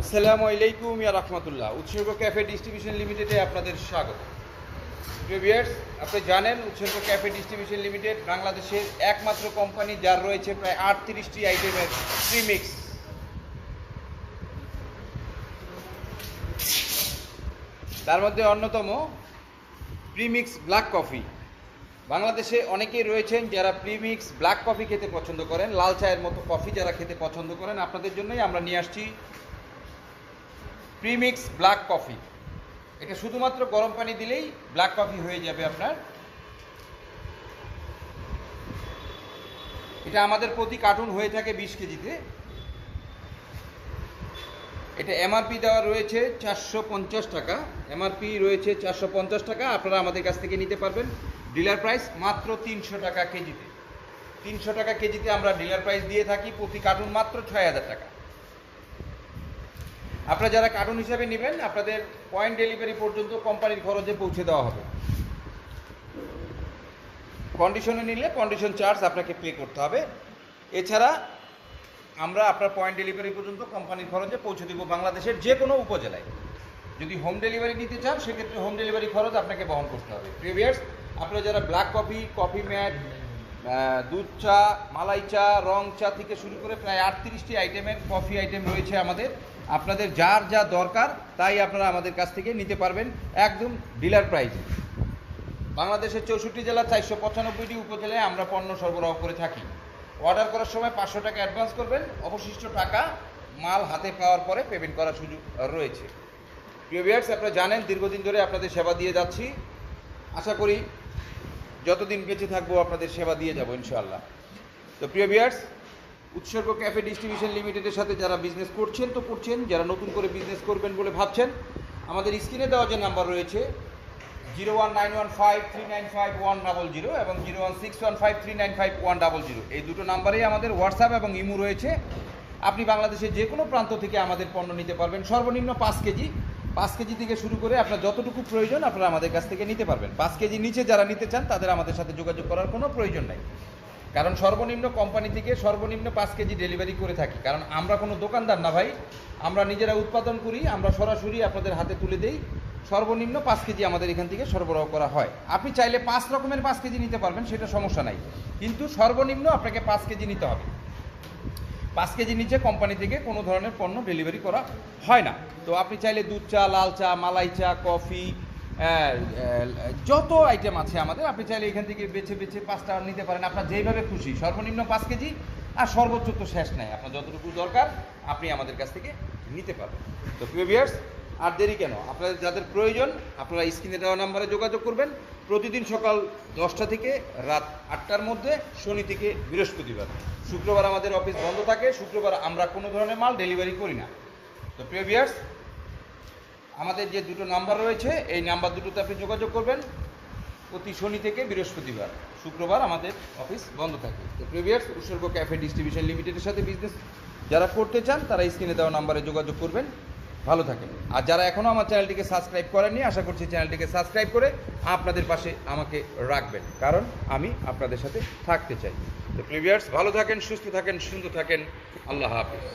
আসসালামু আলাইকুম ইয়া রাহমাতুল্লাহ। উৎসর্গ ক্যাফে ডিস্ট্রিবিউশন লিমিটেডে আপনাদের স্বাগত। ভিউয়ার্স, আপনি জানেন উৎসর্গ ক্যাফে ডিস্ট্রিবিউশন লিমিটেড বাংলাদেশের একমাত্র কোম্পানি যার রয়েছে প্রায় 38টি আইটেমের প্রিমিক্স। তার মধ্যে অন্যতম প্রিমিক্স ব্ল্যাক কফি। বাংলাদেশে অনেকেই রয়েছেন যারা প্রিমিক্স ব্ল্যাক কফি খেতে পছন্দ করেন, লাল চায়ের মতো কফি যারা খেতে পছন্দ করেন, আপনাদের জন্যই আমরা নিয়ে আসছি প্রিমিক্স ব্ল্যাক কফি। এটা শুধুমাত্র গরম পানি দিলেই ব্ল্যাক কফি হয়ে যাবে আপনার। এটা আমাদের প্রতি কার্টুন হয়ে থাকে 20 কেজিতে। এটা এমআরপি দেওয়া রয়েছে 450 টাকা, এমআরপি রয়েছে 450 টাকা। আপনারা আমাদের কাছ থেকে নিতে পারবেন ডিলার প্রাইস মাত্র 300 টাকা কেজিতে। 300 টাকা কেজিতে আমরা ডিলার প্রাইস দিয়ে থাকি, প্রতি কার্টুন মাত্র 6000 টাকা। আপনারা যারা কার্টুন হিসাবে নেবেন আপনাদের পয়েন্ট ডেলিভারি পর্যন্ত কোম্পানির খরচে পৌঁছে দেওয়া হবে। কন্ডিশনে নিলে কন্ডিশন চার্জ আপনাকে পে করতে হবে। এছাড়া আমরা আপনার পয়েন্ট ডেলিভারি পর্যন্ত কোম্পানির খরচে পৌঁছে দেব বাংলাদেশের যে কোনো উপজেলায়। যদি হোম ডেলিভারি নিতে চান সেক্ষেত্রে হোম ডেলিভারি খরচ আপনাকে বহন করতে হবে। প্রিভিয়ার্স, আপনারা যারা ব্ল্যাক কফি, কফি ম্যাট, দুধ চা, মালাই চা, রং চা থেকে শুরু করে প্রায় 38টি আইটেমের কফি আইটেম রয়েছে আমাদের। আপনাদের যার যা দরকার তাই আপনারা আমাদের কাছ থেকে নিতে পারবেন একদম ডিলার প্রাইসে। বাংলাদেশের 64 জেলা 495টি উপজেলায় আমরা পণ্য সরবরাহ করে থাকি। অর্ডার করার সময় 500 টাকা অ্যাডভান্স করবেন, অবশিষ্ট টাকা মাল হাতে পাওয়ার পরে পেমেন্ট করার সুযোগ রয়েছে। প্রিয় ভিউয়ার্স, আপনারা জানেন দীর্ঘদিন ধরে আপনাদের সেবা দিয়ে যাচ্ছি। আশা করি যতদিন বেঁচে থাকবো আপনাদের সেবা দিয়ে যাব ইনশাআল্লাহ। তো প্রিয় ভিউয়ার্স, উৎসর্গ ক্যাফে ডিস্ট্রিবিউশন লিমিটেডের সাথে যারা বিজনেস করছেন তো করছেন, যারা নতুন করে বিজনেস করবেন বলে ভাবছেন, আমাদের স্ক্রিনে দেওয়া যে নাম্বার রয়েছে 01915395100 এবং 01615395100, এই দুটো নাম্বারেই আমাদের হোয়াটসঅ্যাপ এবং ইমো রয়েছে। আপনি বাংলাদেশের যে কোনো প্রান্ত থেকে আমাদের পণ্য নিতে পারবেন। সর্বনিম্ন 5 কেজি, 5 কেজি থেকে শুরু করে আপনার যতটুকু প্রয়োজন আপনারা আমাদের কাছ থেকে নিতে পারবেন। 5 কেজি নিচে যারা নিতে চান তাদের আমাদের সাথে যোগাযোগ করার কোনো প্রয়োজন নাই, কারণ সর্বনিম্ন কোম্পানি থেকে সর্বনিম্ন 5 কেজি ডেলিভারি করে থাকি। কারণ আমরা কোনো দোকানদার না ভাই, আমরা নিজেরা উৎপাদন করি, আমরা সরাসরি আপনাদের হাতে তুলে দেই। সর্বনিম্ন 5 কেজি আমাদের এখান থেকে সরবরাহ করা হয়। আপনি চাইলে 5 রকমের 5 কেজি নিতে পারবেন, সেটা সমস্যা নাই, কিন্তু সর্বনিম্ন আপনাকে 5 কেজি নিতে হবে। 5 কেজি নিচে কোম্পানি থেকে কোনো ধরনের পণ্য ডেলিভারি করা হয় না। তো আপনি চাইলে দুধ চা, লাল চা, মালাই চা, কফি, যত আইটেম আছে আমাদের, আপনি চাইলে এখান থেকে বেছে বেছে 5টা নিতে পারেন আপনার যেইভাবে খুশি। সর্বনিম্ন 5 কেজি, আর সর্বোচ্চ তো শেষ নাই, আপনার যতটুকু দরকার আপনি আমাদের কাছ থেকে নিতে পারবেন। তো প্রিয় ভিউয়ার্স, আর দেরি কেন, আপনাদের যাদের প্রয়োজন আপনারা স্ক্রিনে দেওয়া নাম্বারে যোগাযোগ করবেন। প্রতিদিন সকাল 10টা থেকে রাত 8টার মধ্যে, শনি থেকে বৃহস্পতিবার। শুক্রবার আমাদের অফিস বন্ধ থাকে, শুক্রবার আমরা কোনো ধরনের মাল ডেলিভারি করি না। তো প্রিয় ভিউয়ার্স, আমাদের যে দুটো নাম্বার রয়েছে এই নাম্বার দুটোতে আপনি যোগাযোগ করবেন। প্রতি শনি থেকে বৃহস্পতিবার, শুক্রবার আমাদের অফিস বন্ধ থাকে। তো প্রিভিয়ার্স, উৎসর্গ ক্যাফে ডিস্ট্রিবিউশন লিমিটেডের সাথে বিজনেস যারা করতে চান তারা স্ক্রিনে দেওয়া নাম্বারে যোগাযোগ করবেন। ভালো থাকেন। আর যারা এখনও আমার চ্যানেলটিকে সাবস্ক্রাইব করেননি, আশা করছি চ্যানেলটিকে সাবস্ক্রাইব করে আপনাদের পাশে আমাকে রাখবেন, কারণ আমি আপনাদের সাথে থাকতে চাই। তো প্রিভিয়ার্স, ভালো থাকেন, সুস্থ থাকেন, সুন্দর থাকেন। আল্লাহ হাফেজ।